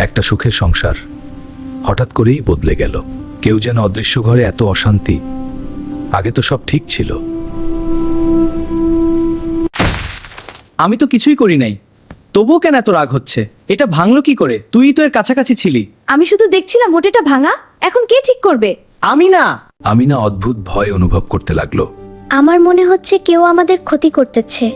একটা সুখের সংসার হঠাৎ করেই বদলে গেল। কেউ যেন অদৃশ্য ঘরে এত অশান্তি, আগে তো সব ঠিক ছিল। আমি তো কিছুই করি নাই, তবুও কেন এত রাগ হচ্ছে? এটা ভাঙলো কি করে? তুই তো এর কাছাকাছি ছিলি। আমি শুধু দেখছিলাম হোটেলটা ভাঙা, এখন কে ঠিক করবে? আমি না। আমিনা অদ্ভুত ভয় অনুভব করতে লাগলো। আমার মনে হচ্ছে কেউ আমাদের ক্ষতি করতেছে।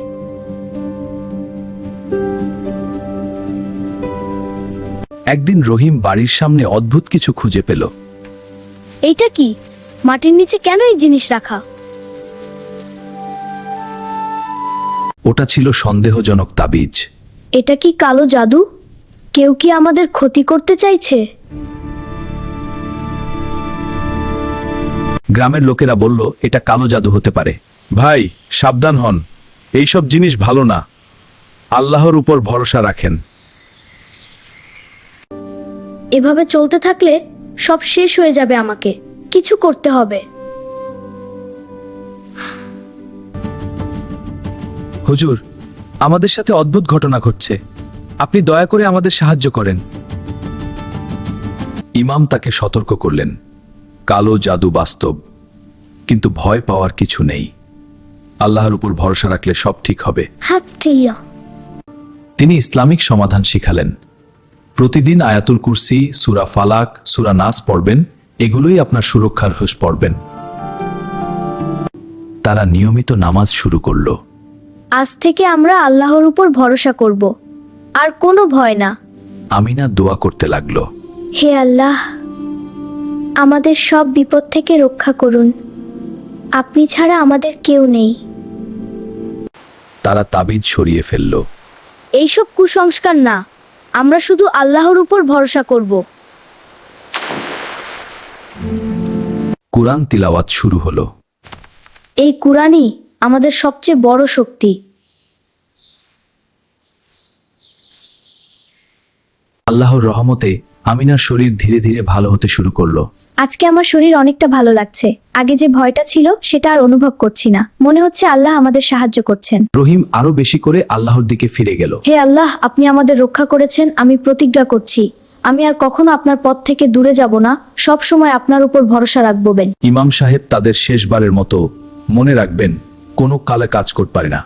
একদিন রহিম বাড়ির সামনে অদ্ভুত কিছু খুঁজে পেল। এইটা কি? মাটির নিচে কেন এই জিনিস রাখা? ওটা ছিল সন্দেহজনক তাবিজ। এটা কি কালো জাদু? কেউ কি আমাদের ক্ষতি করতে চাইছে? গ্রামের লোকেরা বলল এটা কালো জাদু হতে পারে। ভাই সাবধান হন, এইসব জিনিস ভালো না। আল্লাহর উপর ভরসা রাখেন। এভাবে চলতে থাকলে সব শেষ হয়ে যাবে, আমাকে কিছু করতে হবে। হুজুর, আমাদের সাথে অদ্ভুত ঘটনা ঘটছে, আপনি দয়া করে আমাদের সাহায্য করেন। ইমাম তাকে সতর্ক করলেন, কালো জাদু বাস্তব, কিন্তু ভয় পাওয়ার কিছু নেই। আল্লাহর উপর ভরসা রাখলে সব ঠিক হবে। হাপ্টিয়া। তিনি ইসলামিক সমাধান শিখালেন। প্রতিদিন আয়াতুল কুরসি, সূরা ফালাক, সূরা নাস পড়বেন, এগুলোই আপনার সুরক্ষার হুঁশ পড়বেন। তারা নিয়মিত নামাজ শুরু করল। আজ থেকে আমরা আল্লাহর উপর ভরসা করব, আর কোনো ভয় না। আমিনা দোয়া করতে লাগলো। হে আল্লাহ, আমাদের সব বিপদ থেকে রক্ষা করুন। আপনি ছাড়া আমাদের কেউ নেই। তারা তাবিজ সরিয়ে ফেলল। এইসব কুসংস্কার না, আমরা শুধু আল্লাহর উপর ভরসা করব। কুরআন তিলাওয়াত শুরু হলো। এই কুরআনই আমাদের সবচেয়ে বড় শক্তি। আল্লাহর রহমতে আমিনার শরীর ধীরে ধীরে ভালো হতে শুরু করলো। আজকে আমার শরীর অনেকটা ভালো লাগছে। আগে যে ভয়টা ছিল সেটা আর অনুভব করছি না। মনে হচ্ছে আল্লাহ আমাদের সাহায্য করছেন। রহিম আরো বেশি করে আল্লাহর দিকে ফিরে গেল। হে আল্লাহ, আপনি আমাদের রক্ষা করেছেন। আমি প্রতিজ্ঞা করছি, আমি আর কখনো আপনার পথ থেকে দূরে যাব না। সব সময় আপনার উপর ভরসা রাখবেন। ইমাম সাহেব তাদের শেষবারের মতো মনে রাখবেন, কোনো কালে কাজ করতে পারে না।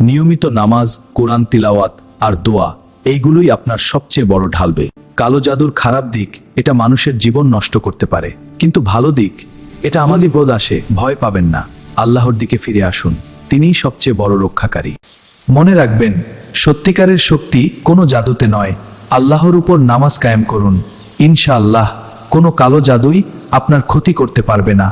নিয়মিত নামাজ, কোরআন তিলাওয়াত আর দোয়া, এইগুলোই আপনার সবচেয়ে বড় ঢালবে। কালো জাদুর খারাপ দিক, এটা মানুষের জীবন নষ্ট করতে পারে, কিন্তু ভালো দিক, এটা আমাদের বোধ আসে। ভয় পাবেন না, আল্লাহর দিকে ফিরে আসুন, তিনিই সবচেয়ে বড় রক্ষাকারী। মনে রাখবেন, সত্যিকারের শক্তি কোনো জাদুতে নয়, আল্লাহর উপর নামাজ কায়েম করুন। ইনশাআল্লাহ কোনো কালো জাদুই আপনার ক্ষতি করতে পারবে না।